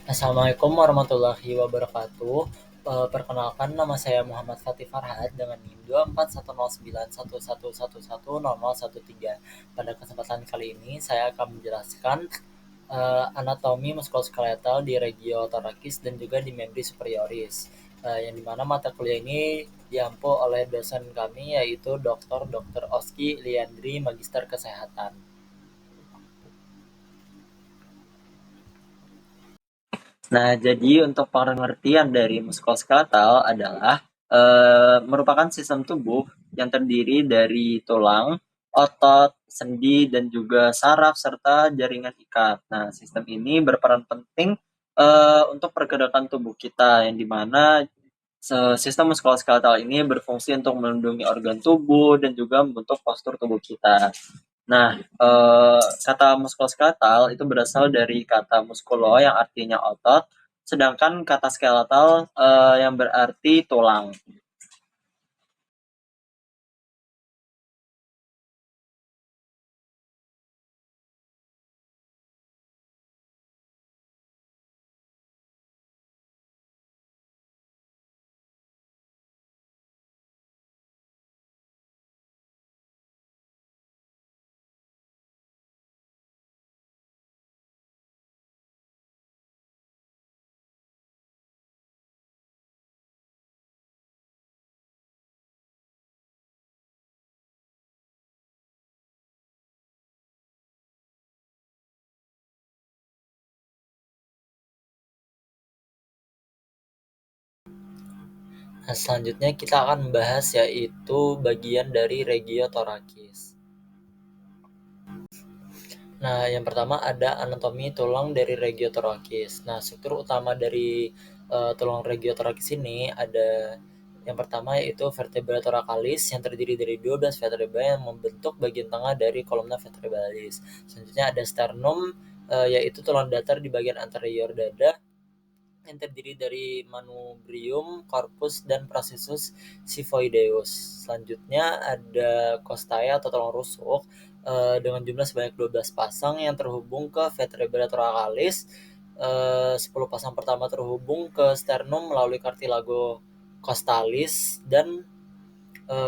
Assalamualaikum warahmatullahi wabarakatuh. Perkenalkan nama saya Muhammad Fatih Farhad dengan NIM 2410911110013. Pada kesempatan kali ini saya akan menjelaskan anatomi muskuloskeletal di regio thoracis dan juga di membri superioris. Yang dimana mata kuliah ini diampu oleh dosen kami yaitu Dr. Oski Liandri, Magister Kesehatan. Nah, jadi untuk pengertian dari muskuloskeletal adalah merupakan sistem tubuh yang terdiri dari tulang, otot, sendi, dan juga saraf serta jaringan ikat. Nah, sistem ini berperan penting untuk pergerakan tubuh kita, yang dimana sistem muskuloskeletal ini berfungsi untuk melindungi organ tubuh dan juga membentuk postur tubuh kita. Nah, kata muskuloskeletal itu berasal dari kata muskulo yang artinya otot, sedangkan kata skeletal yang berarti tulang. Nah, selanjutnya kita akan membahas yaitu bagian dari regio thoracis. Nah, yang pertama ada anatomi tulang dari regio thoracis. Nah, struktur utama dari tulang regio thoracis ini ada yang pertama yaitu vertebra thoracalis yang terdiri dari 12 vertebra yang membentuk bagian tengah dari kolumna vertebralis. Selanjutnya ada sternum yaitu tulang datar di bagian anterior dada yang terdiri dari manubrium, corpus, dan processus xiphoideus. Selanjutnya ada costia atau tulang rusuk dengan jumlah sebanyak 12 pasang yang terhubung ke vertebra thoracalis. 10 pasang pertama terhubung ke sternum melalui cartilago costalis dan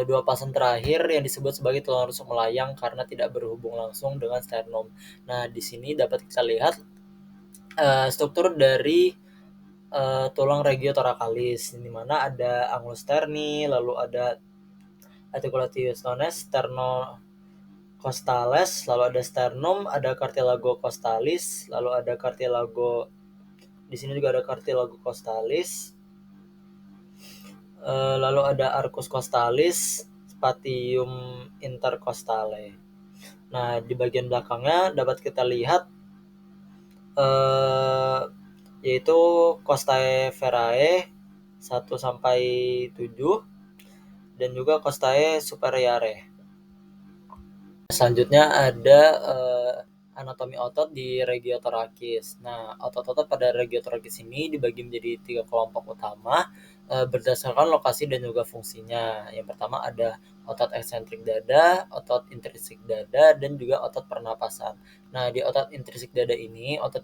dua pasang terakhir yang disebut sebagai tulang rusuk melayang karena tidak berhubung langsung dengan sternum. Nah, di sini dapat kita lihat struktur dari tulang regio thoracalis, di mana ada angulus sterni, lalu ada articulationes sternocostales, lalu ada sternum, ada cartilago costalis, lalu ada cartilago di sini juga ada cartilago costalis, lalu ada arcus costalis, spatium intercostale. Nah, di bagian belakangnya dapat kita lihat eh, yaitu costae verae 1 sampai 7 dan juga costae superiore. Selanjutnya ada anatomi otot di regio thoracis. Nah, otot-otot pada regio thoracis ini dibagi menjadi 3 kelompok utama berdasarkan lokasi dan juga fungsinya. Yang pertama ada otot eksentrik dada, otot intrinsik dada, dan juga otot pernapasan. Nah, di otot intrinsik dada ini, otot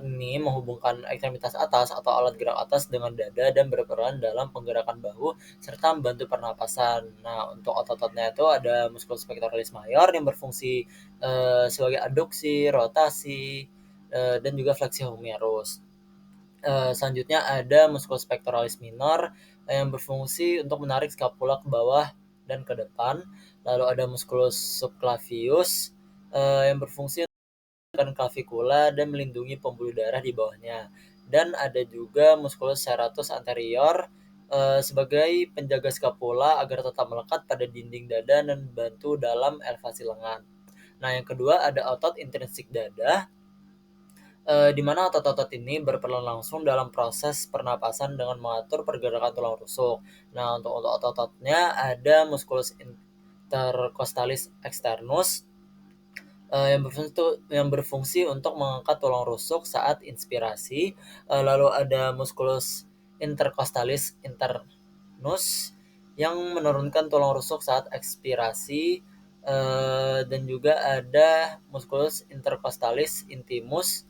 ini menghubungkan ekstremitas atas atau alat gerak atas dengan dada dan berperan dalam penggerakan bahu serta membantu pernapasan. Nah, untuk otot-ototnya itu ada musculus pectoralis major yang berfungsi sebagai adduksi, rotasi, dan juga fleksi humerus. Selanjutnya ada musculus pectoralis minor yang berfungsi untuk menarik scapula ke bawah dan ke depan. Lalu ada musculus subclavius yang berfungsi menekan clavikula dan melindungi pembuluh darah di bawahnya. Dan ada juga musculus serratus anterior sebagai penjaga scapula agar tetap melekat pada dinding dada dan membantu dalam elevasi lengan. Nah, yang kedua ada otot intrinsik dada, di mana otot-otot ini berperan langsung dalam proses pernapasan dengan mengatur pergerakan tulang rusuk. Nah, untuk otot-ototnya ada musculus intercostalis externus yang berfungsi untuk mengangkat tulang rusuk saat inspirasi. Lalu ada musculus intercostalis internus yang menurunkan tulang rusuk saat ekspirasi. Dan juga ada musculus intercostalis intimus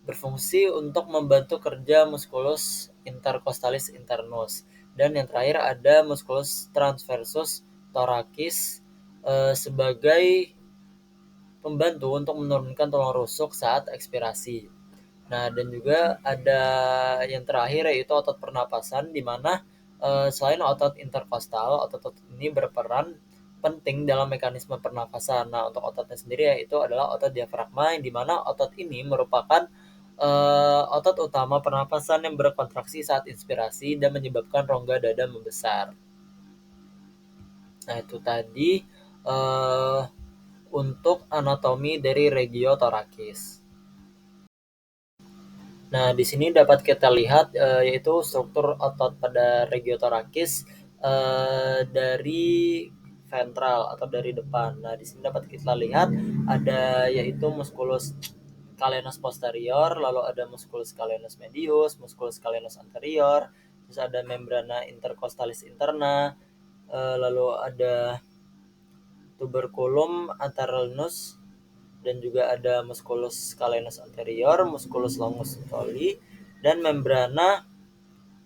berfungsi untuk membantu kerja musculus intercostalis internus. Dan yang terakhir ada musculus transversus thoracis sebagai pembantu untuk menurunkan tulang rusuk saat ekspirasi. Nah, dan juga ada yang terakhir yaitu otot pernapasan, di mana selain otot interkostal, otot-otot ini berperan penting dalam mekanisme pernapasan. Nah, untuk ototnya sendiri yaitu adalah otot diafragma, yang di mana otot ini merupakan otot utama pernapasan yang berkontraksi saat inspirasi dan menyebabkan rongga dada membesar. Nah, itu tadi uh, untuk anatomi dari regiotorakis. Nah, di sini dapat kita lihat yaitu struktur otot pada regiotorakis dari ventral atau dari depan. Nah, di sini dapat kita lihat ada yaitu musculus calenus posterior, lalu ada musculus calenus medius, musculus calenus anterior, terus ada membrana intercostalis interna, lalu ada tuberculum anterolnus, dan juga ada musculus calenus anterior, musculus longus toli, dan membrana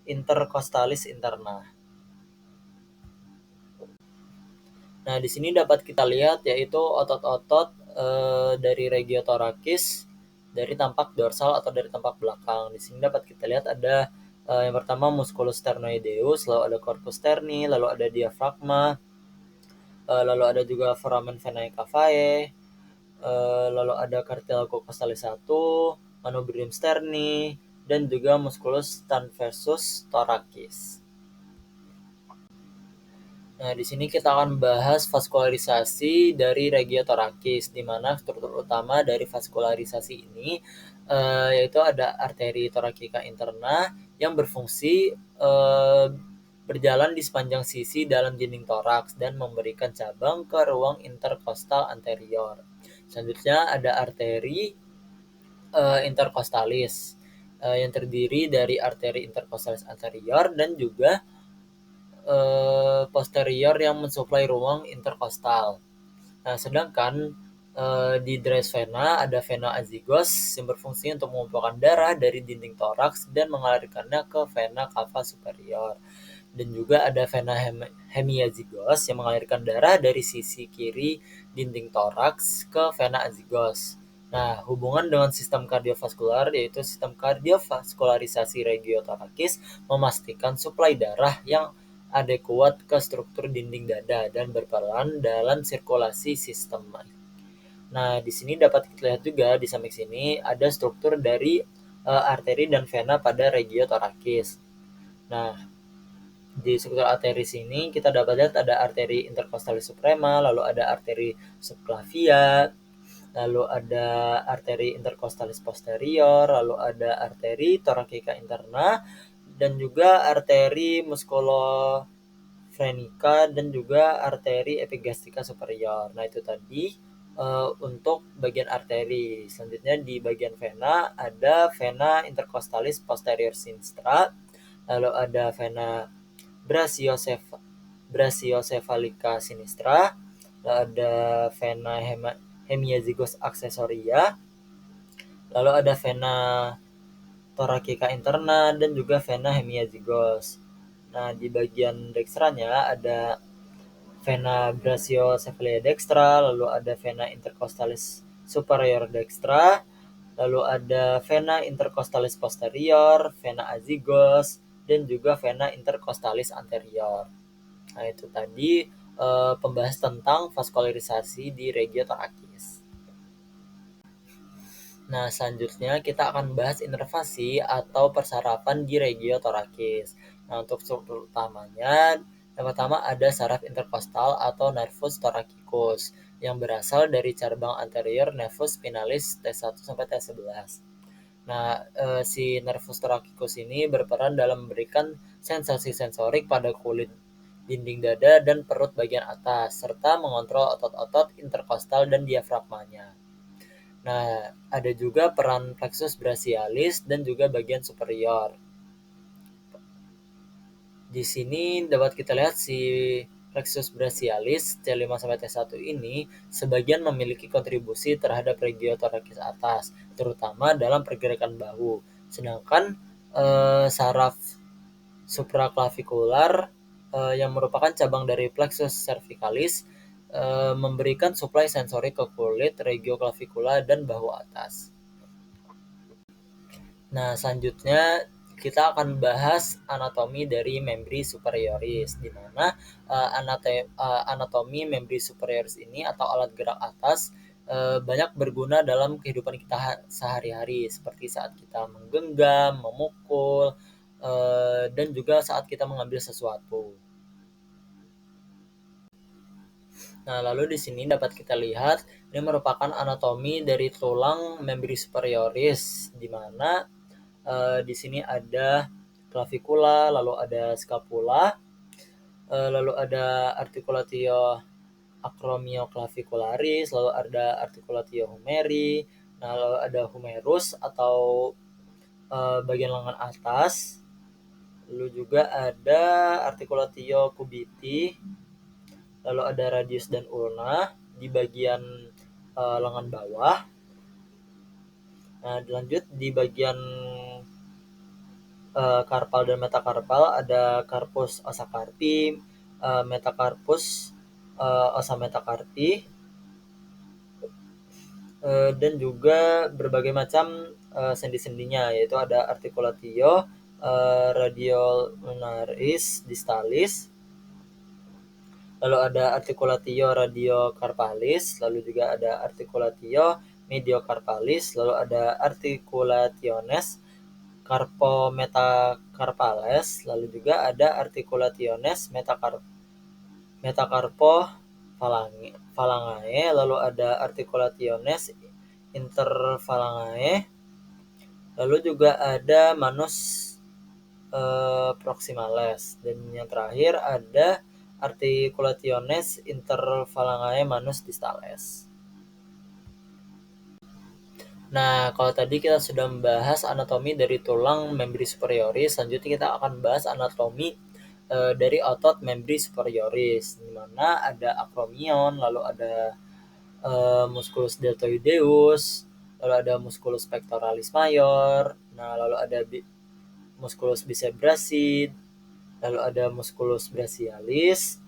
intercostalis interna. Nah, di sini dapat kita lihat yaitu otot-otot dari regiotorakis dari tampak dorsal atau dari tampak belakang. Di sini dapat kita lihat ada yang pertama musculus sternoideus, lalu ada corpus sterni, lalu ada diafragma, lalu ada juga foramen venae cavae, lalu ada cartilago costalis 1, manubrium sterni, dan juga musculus transversus thoracis. Nah, di sini kita akan bahas vaskularisasi dari regiotorakis, di mana struktur utama dari vaskularisasi ini yaitu ada arteri thoracica interna yang berfungsi berjalan di sepanjang sisi dalam dinding toraks dan memberikan cabang ke ruang interkostal anterior. Selanjutnya ada arteri intercostalis yang terdiri dari arteri intercostalis anterior dan juga posterior yang mensuplai ruang interkostal. Nah, sedangkan di Dries vena ada vena azygos yang berfungsi untuk mengumpulkan darah dari dinding toraks dan mengalirkannya ke vena cava superior. Dan juga ada vena hemiazygos yang mengalirkan darah dari sisi kiri dinding toraks ke vena azygos. Nah, hubungan dengan sistem kardiovaskular yaitu sistem kardiovaskularisasi regiotorakis memastikan suplai darah yang adekuat ke struktur dinding dada dan berperan dalam sirkulasi sistem. Nah, di sini dapat kita lihat juga di samping sini ada struktur dari arteri dan vena pada regiotorakis. Nah, di struktur arteri sini kita dapat lihat ada arteri intercostalis suprema, lalu ada arteri subclavia, lalu ada arteri intercostalis posterior, lalu ada arteri thoracica interna, dan juga arteri musculofrenica dan juga arteri epigastrica superior. Nah, itu tadi untuk bagian arteri. Selanjutnya di bagian vena ada vena intercostalis posterior sinistra, lalu ada vena brachiocephalica sinistra, lalu ada vena hemiazygos accessoria, lalu ada vena thoracica interna dan juga vena hemiazygos. Nah, di bagian dextranya ada vena brachiocephalia dextra, lalu ada vena intercostalis superior dextra, lalu ada vena intercostalis posterior, vena azygos, dan juga vena intercostalis anterior. Nah, itu tadi pembahas tentang vaskularisasi di regiotorakis. Nah, selanjutnya kita akan bahas inervasi atau persarafan di regiotorakis. Nah, untuk struktur utamanya, yang pertama ada saraf interkostal atau nervus thoracicus yang berasal dari cabang anterior nervus spinalis T1 sampai T11. Nah, si nervus thoracicus ini berperan dalam memberikan sensasi sensorik pada kulit dinding dada dan perut bagian atas, serta mengontrol otot-otot interkostal dan diafragmanya. Nah, ada juga peran plexus brachialis dan juga bagian superior. Di sini dapat kita lihat si plexus brachialis T5-T1 ini sebagian memiliki kontribusi terhadap regiotorakis atas, terutama dalam pergerakan bahu. Sedangkan saraf supraklavikular yang merupakan cabang dari plexus cervicalis memberikan suplai sensori ke kulit, regioclavicular, dan bahu atas. Nah, selanjutnya kita akan bahas anatomi dari membri superioris, di mana anatomi membri superioris ini atau alat gerak atas banyak berguna dalam kehidupan kita sehari-hari, seperti saat kita menggenggam, memukul, dan juga saat kita mengambil sesuatu. Nah, lalu di sini dapat kita lihat ini merupakan anatomi dari tulang membri superioris, di mana di sini ada clavicula, lalu ada scapula, lalu ada articulatio acromioclavicularis, lalu ada articulatio humeri, nah lalu ada humerus atau bagian lengan atas, lalu juga ada articulatio cubiti, lalu ada radius dan ulna di bagian lengan bawah. Nah, lanjut di bagian karpal dan metakarpal ada carpus osacarpi, metacarpus osametacarpi, dan juga berbagai macam sendi-sendinya, yaitu ada articulatio radiolunaris distalis, lalu ada articulatio radiocarpalis, lalu juga ada articulatio mediocarpalis, lalu ada articulationes carpometacarpales, lalu juga ada articulationes metacarpophalangae, lalu ada articulationes interphalangae, lalu juga ada manus proximales, dan yang terakhir ada articulationes interphalangae manus distales. Nah, kalau tadi kita sudah membahas anatomi dari tulang membri superioris, selanjutnya kita akan bahas anatomi dari otot membri superioris, di mana ada acromion, lalu ada musculus deltoideus, lalu ada musculus pectoralis major, nah lalu ada musculus biceps brachii, lalu ada musculus brachialis,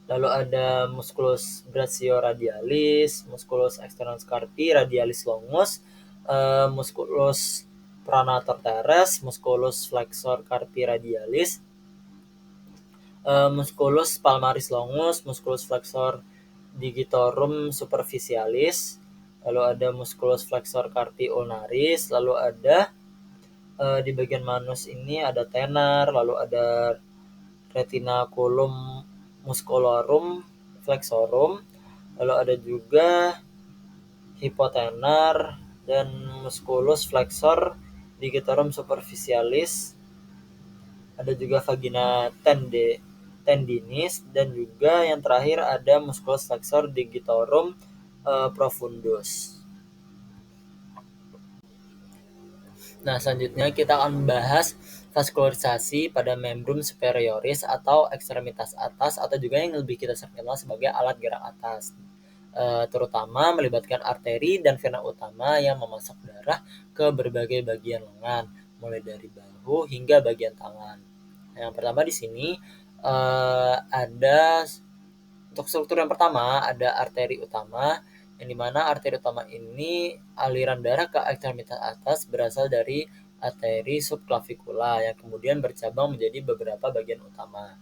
lalu ada musculus brachioradialis, musculus externus carpi radialis longus, musculus pronator teres, musculus flexor carpi radialis, musculus palmaris longus, musculus flexor digitorum superficialis, lalu ada musculus flexor carpi ulnaris, lalu ada di bagian manus ini ada tenar, lalu ada retinaculum musculorum flexorum, lalu ada juga hipotenar dan musculus flexor digitorum superficialis, ada juga vagina tendinis, dan juga yang terakhir ada musculus flexor digitorum profundus. Nah, selanjutnya kita akan membahas vaskularisasi pada membrum superioris atau ekstremitas atas, atau juga yang lebih kita kenal sebagai alat gerak atas, terutama melibatkan arteri dan vena utama yang memasok darah ke berbagai bagian lengan, mulai dari bahu hingga bagian tangan. Nah, yang pertama di sini ada untuk struktur yang pertama ada arteri utama, yang dimana arteri utama ini aliran darah ke ekstremitas atas berasal dari arteri subclavicula yang kemudian bercabang menjadi beberapa bagian utama.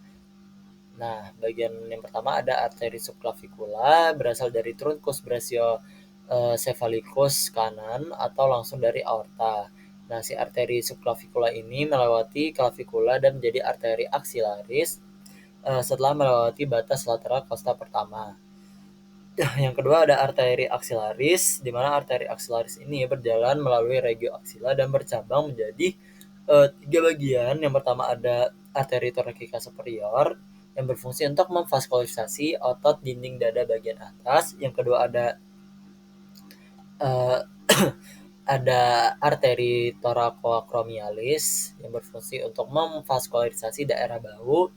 Nah, bagian yang pertama ada arteri subclavicula berasal dari truncus brachiocephalicus kanan atau langsung dari aorta. Nah, si arteri subclavicula ini melewati clavikula dan menjadi arteri axillaris setelah melewati batas lateral costa pertama. Yang kedua ada arteri axillaris, di mana arteri axillaris ini berjalan melalui regio axilla dan bercabang menjadi 3 bagian. Yang pertama ada arteri thoracica superior yang berfungsi untuk memvaskularisasi otot dinding dada bagian atas. Yang kedua ada ada arteri thoracoacromialis yang berfungsi untuk memvaskularisasi daerah bahu.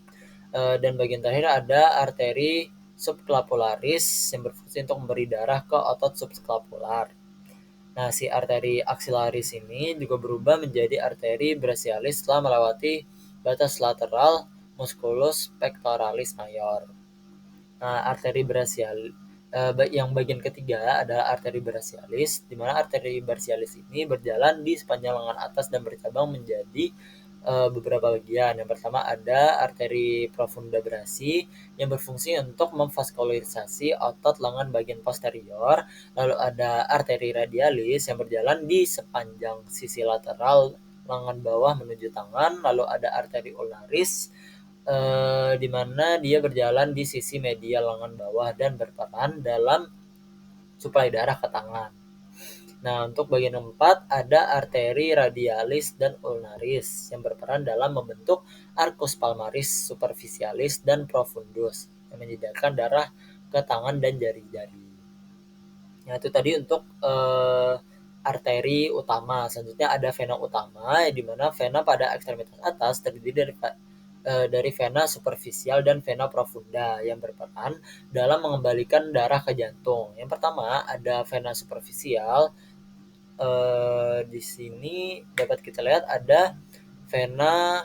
Dan bagian terakhir ada arteri subscapularis yang berfungsi untuk memberi darah ke otot subscapular. Nah, si arteri axillaris ini juga berubah menjadi arteri brachialis setelah melewati batas lateral musculus pectoralis major. Nah, arteri brachial yang bagian ketiga adalah arteri brachialis, di mana arteri brachialis ini berjalan di sepanjang lengan atas dan bercabang menjadi beberapa bagian. Yang pertama ada arteri profunda brachii yang berfungsi untuk memvaskularisasi otot lengan bagian posterior. Lalu ada arteri radialis yang berjalan di sepanjang sisi lateral lengan bawah menuju tangan. Lalu ada arteri ulnaris di mana dia berjalan di sisi medial lengan bawah dan berperan dalam suplai darah ke tangan. Nah, untuk bagian keempat ada arteri radialis dan ulnaris yang berperan dalam membentuk arcus palmaris, superficialis, dan profundus yang menyediakan darah ke tangan dan jari-jari. Nah, itu tadi untuk arteri utama. Selanjutnya ada vena utama, di mana vena pada ekstremitas atas terdiri dari vena superficial dan vena profunda yang berperan dalam mengembalikan darah ke jantung. Yang pertama ada vena superficial. Di sini dapat kita lihat ada vena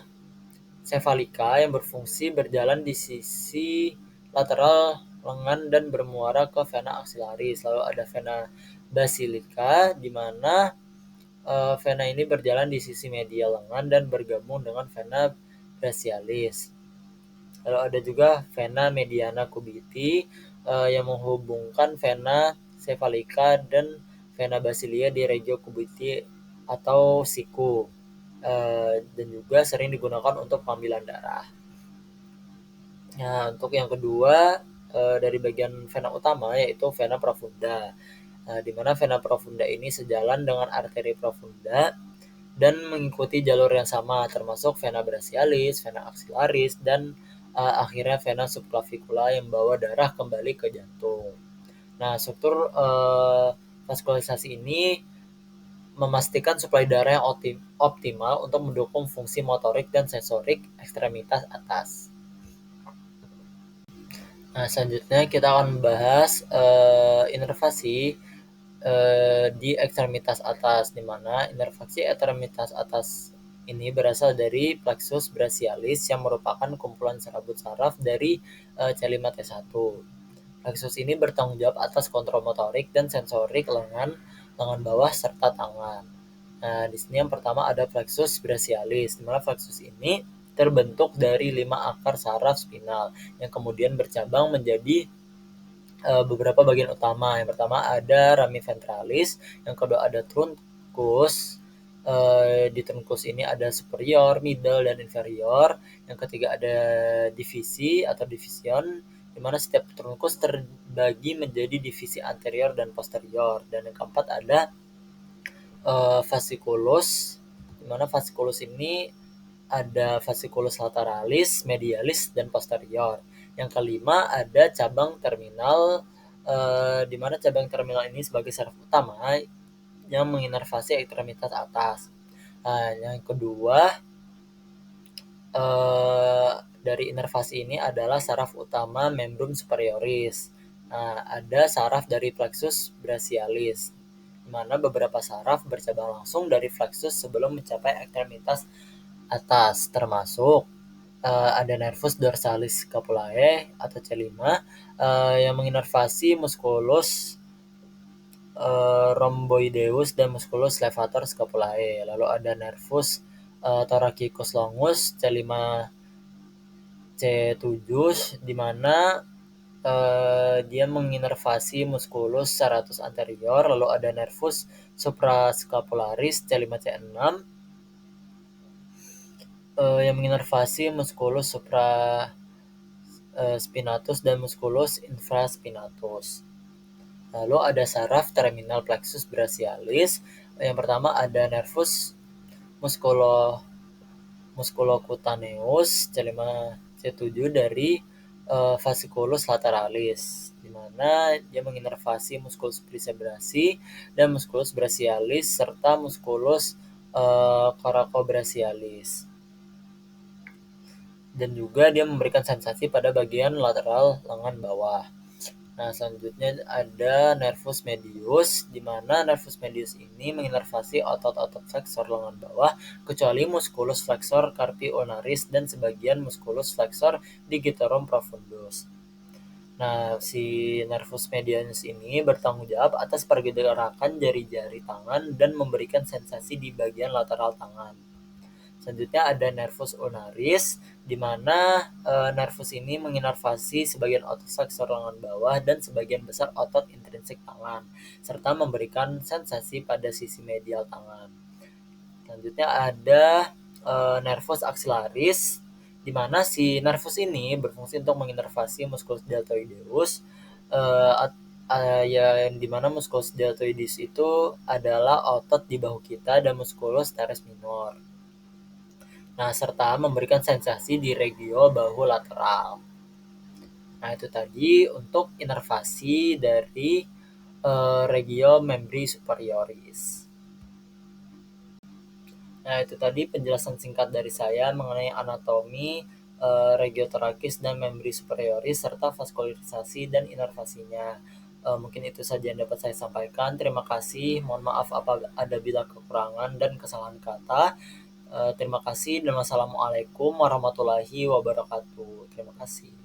cephalika yang berfungsi berjalan di sisi lateral lengan dan bermuara ke vena axillaris. Lalu ada vena basilica di mana vena ini berjalan di sisi medial lengan dan bergabung dengan vena brachialis. Lalu ada juga vena mediana cubiti yang menghubungkan vena cephalika dan vena basilia di regio cubiti atau siku, dan juga sering digunakan untuk pengambilan darah. Nah, untuk yang kedua dari bagian vena utama yaitu vena profunda, di mana vena profunda ini sejalan dengan arteri profunda dan mengikuti jalur yang sama, termasuk vena brachialis, vena axillaris, dan akhirnya vena subclavicular yang membawa darah kembali ke jantung. Nah, struktur vaskularisasi ini memastikan suplai darah yang optimal untuk mendukung fungsi motorik dan sensorik ekstremitas atas. Nah, selanjutnya kita akan membahas inervasi di ekstremitas atas, di mana inervasi ekstremitas atas ini berasal dari plexus brachialis yang merupakan kumpulan serabut saraf dari C5T1. Plexus ini bertanggung jawab atas kontrol motorik dan sensorik lengan bawah serta tangan. Nah, di sini yang pertama ada plexus brachialis, di mana plexus ini terbentuk dari 5 akar saraf spinal yang kemudian bercabang menjadi beberapa bagian utama. Yang pertama ada rami ventralis, yang kedua ada truncus. Di truncus ini ada superior, middle, dan inferior. Yang ketiga ada divisi atau division, di mana setiap truncus terbagi menjadi divisi anterior dan posterior. Dan yang keempat ada fasciculus, di mana fasciculus ini ada fasciculus lateralis, medialis, dan posterior. Yang kelima ada cabang terminal, di mana cabang terminal ini sebagai saraf utama yang menginervasi ekstremitas atas. Yang kedua dari inervasi ini adalah saraf utama membrum superioris. Ada saraf dari plexus brachialis, di mana beberapa saraf bercabang langsung dari plexus sebelum mencapai ekstremitas atas, termasuk ada nervus dorsalis scapulae atau C5 yang menginervasi musculus rhomboideus dan musculus levator scapulae. Lalu ada nervus thoracicus longus C5 C7 di mana dia menginervasi musculus serratus anterior. Lalu ada nervus suprascapularis C5C6 yang menginervasi musculus supraspinatus dan musculus infraspinatus. Lalu ada saraf terminal plexus brachialis. Yang pertama ada nervus musculocutaneus C5C7 dari fasciculus lateralis, di mana dia menginervasi musculus biceps dan musculus brachialis serta musculus coracobrachialis. dan juga dia memberikan sensasi pada bagian lateral lengan bawah. Nah, selanjutnya ada nervus medius, di mana nervus medius ini menginervasi otot-otot flexor lengan bawah, kecuali musculus flexor carpi ulnaris dan sebagian musculus flexor digitorum profundus. Nah, si nervus medianus ini bertanggung jawab atas pergerakan jari-jari tangan dan memberikan sensasi di bagian lateral tangan. Selanjutnya ada nervus ulnaris, di mana nervus ini menginervasi sebagian otot flexor lengan bawah dan sebagian besar otot intrinsik tangan, serta memberikan sensasi pada sisi medial tangan. Selanjutnya ada nervus axillaris, di mana si nervus ini berfungsi untuk menginervasi musculus deltoideus, yang dimana musculus deltoideus itu adalah otot di bahu kita dan musculus teres minor. Nah, serta memberikan sensasi di regio bahu lateral. Nah, itu tadi untuk inervasi dari regio membri superioris. Nah, itu tadi penjelasan singkat dari saya mengenai anatomi regiotorakis dan membri superioris serta vaskularisasi dan inervasinya. Mungkin itu saja yang dapat saya sampaikan. Terima kasih. Mohon maaf apabila kekurangan dan kesalahan kata. Terima kasih dan wassalamualaikum warahmatullahi wabarakatuh. Terima kasih.